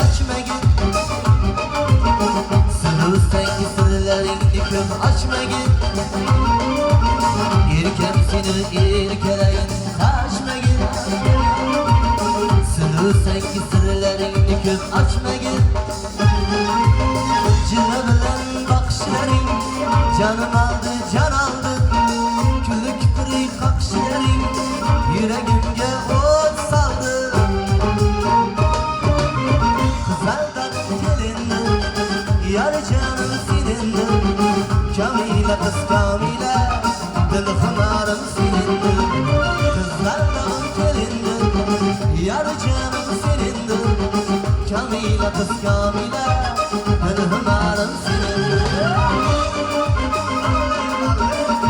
açma git. Sırrı sengi sırlarını köp açma git. İrkem seni irkeleyin kaçma git. Sırrı sengi sırlarını köp açma git. Cıra bilen bakışların canım aldı can aldı. Küllük kırık kakşların yüreğimge ot saldı. Kızlardan gelindi yar canım silindi. Kamile kız kamile dil hınarım silindi. Kızlardan gelindi yar canım silindi. Kamile kız kamile dil hınarım